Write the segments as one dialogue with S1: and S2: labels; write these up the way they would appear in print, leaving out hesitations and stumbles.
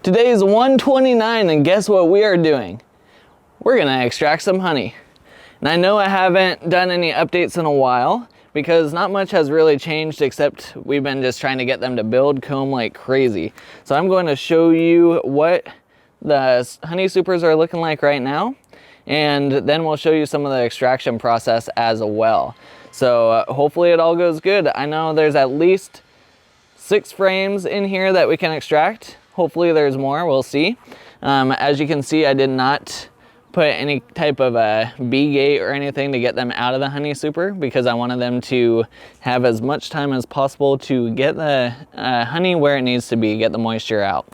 S1: Today is 1/29 and guess what we are doing? We're gonna extract some honey. And I know I haven't done any updates in a while because not much has really changed except we've been just trying to get them to build comb like crazy. So I'm going to show you what the honey supers are looking like right now, and then we'll show you some of the extraction process as well. So hopefully it all goes good. I know there's at least 6 frames in here that we can extract. Hopefully there's more, we'll see. As you can see, I did not put any type of a bee gate or anything to get them out of the honey super because I wanted them to have as much time as possible to get the honey where it needs to be, get the moisture out.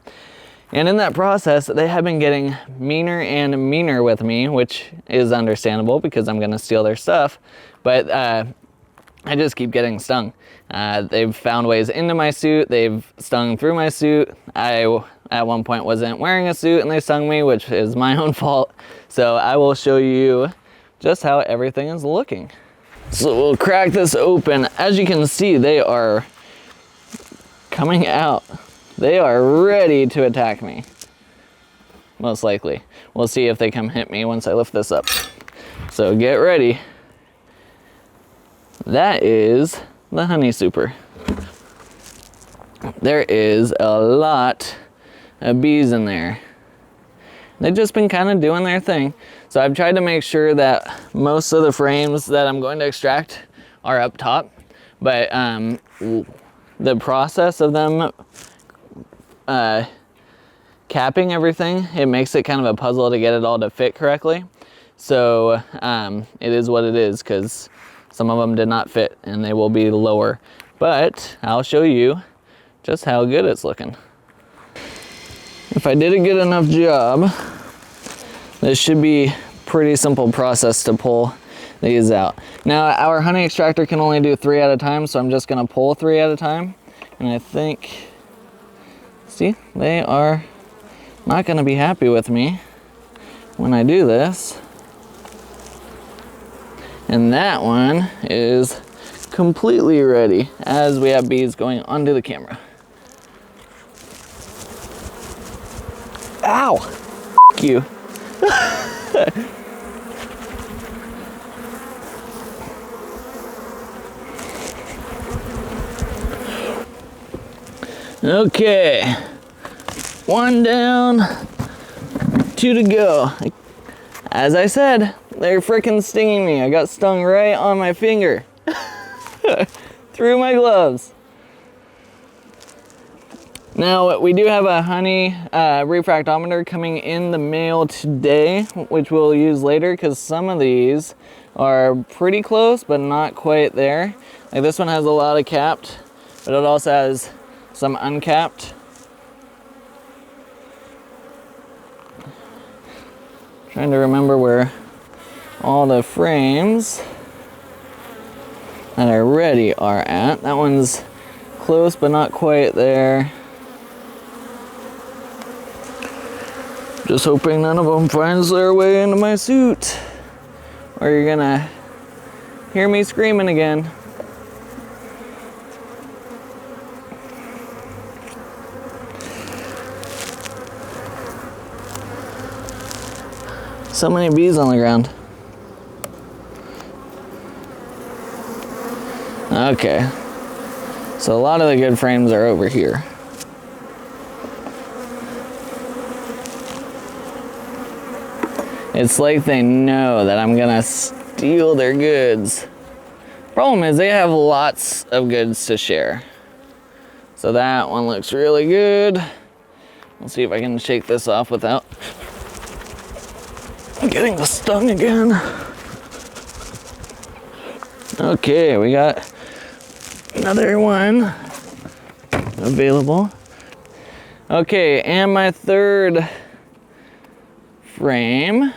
S1: And in that process, they have been getting meaner and meaner with me, which is understandable because I'm gonna steal their stuff, but I just keep getting stung. They've found ways into my suit, they've stung through my suit. I, at one point, wasn't wearing a suit and they stung me, which is my own fault. So I will show you just how everything is looking. So we'll crack this open. As you can see, they are coming out. They are ready to attack me, most likely. We'll see if they come hit me once I lift this up. So get ready. That is the honey super. There is a lot of bees in there. They've just been kind of doing their thing. So I've tried to make sure that most of the frames that I'm going to extract are up top, but the process of them capping everything, it makes it kind of a puzzle to get it all to fit correctly. So it is what it is because some of them did not fit and they will be lower, but I'll show you just how good it's looking. If I did a good enough job, this should be pretty simple process to pull these out. Now our honey extractor can only do 3 at a time, so I'm just gonna pull 3 at a time. And I think, see, they are not gonna be happy with me when I do this. And that one is completely ready as we have bees going onto the camera. Ow! F you. Okay. 1 down, 2 to go. As I said, they're freaking stinging me. I got stung right on my finger. Through my gloves. Now, we do have a honey refractometer coming in the mail today, which we'll use later because some of these are pretty close, but not quite there. Like this one has a lot of capped, but it also has some uncapped. Trying to remember where all the frames that are ready are at. That one's close, but not quite there. Just hoping none of them finds their way into my suit, or you're gonna hear me screaming again. So many bees on the ground. Okay, so a lot of the good frames are over here. It's like they know that I'm gonna steal their goods. Problem is they have lots of goods to share. So that one looks really good. Let's see if I can shake this off without getting stung again. Okay, we got another one available. Okay, and my 3rd frame.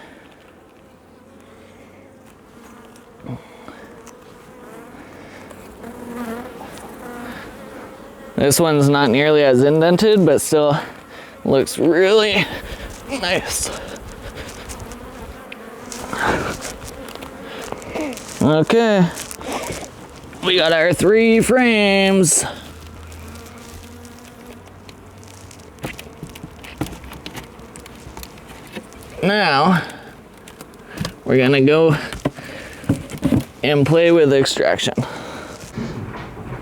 S1: This one's not nearly as indented, but still looks really nice. Okay, we got our 3 frames. Now, we're gonna go and play with extraction.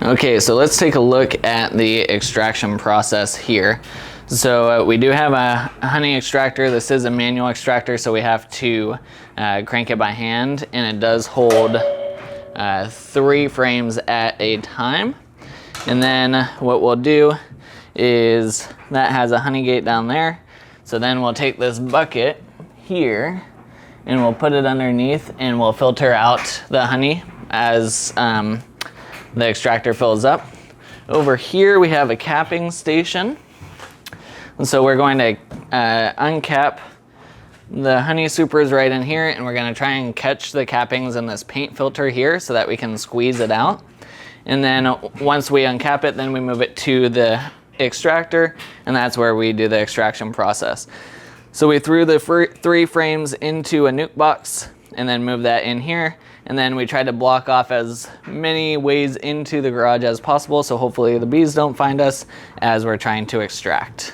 S1: Okay, so let's take a look at the extraction process here. So we do have a honey extractor. This is a manual extractor, so we have to crank it by hand, and it does hold 3 frames at a time. And then what we'll do is, that has a honey gate down there. So then we'll take this bucket here and we'll put it underneath, and we'll filter out the honey as the extractor fills up. Over here we have a capping station. And so we're going to uncap the honey supers right in here, and we're going to try and catch the cappings in this paint filter here so that we can squeeze it out. And then once we uncap it, then we move it to the extractor, and that's where we do the extraction process. So we threw the 3 frames into a nuke box and then move that in here, and then we tried to block off as many ways into the garage as possible, so hopefully the bees don't find us as we're trying to extract.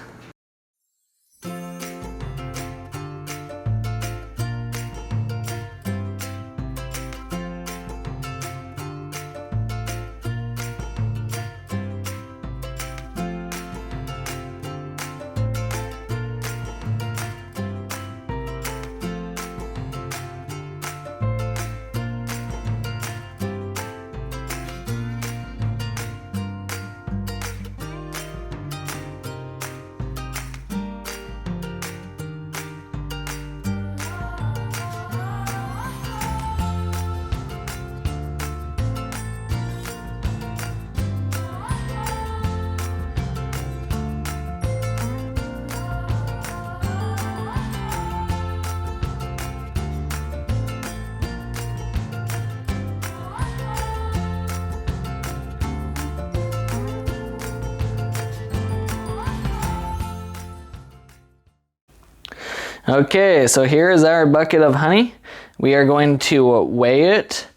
S1: Okay, so here is our bucket of honey. We are going to weigh it,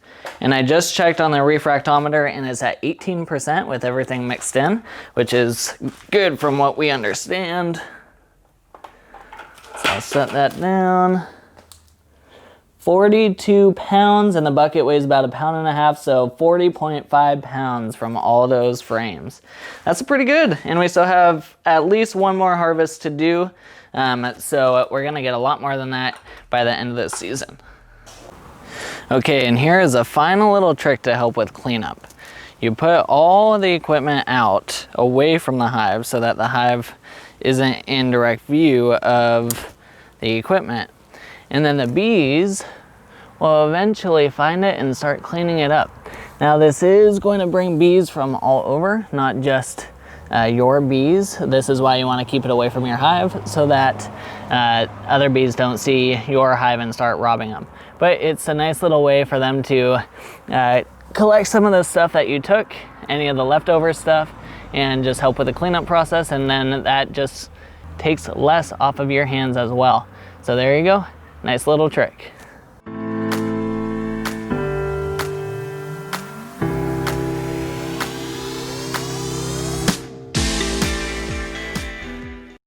S1: and I just checked on the refractometer and it's at 18% with everything mixed in, which is good from what we understand. So I'll set that down. 42 pounds, and the bucket weighs about 1.5 pounds, so 40.5 pounds from all those frames. That's pretty good, and we still have at least 1 more harvest to do. So we're gonna get a lot more than that by the end of this season. Okay, and here is a final little trick to help with cleanup. You put all of the equipment out away from the hive so that the hive isn't in direct view of the equipment. And then the bees will eventually find it and start cleaning it up. Now this is going to bring bees from all over, not just your bees. This is why you want to keep it away from your hive, so that other bees don't see your hive and start robbing them. But it's a nice little way for them to collect some of the stuff that you took, any of the leftover stuff, and just help with the cleanup process, and then that just takes less off of your hands as well. So there you go, nice little trick.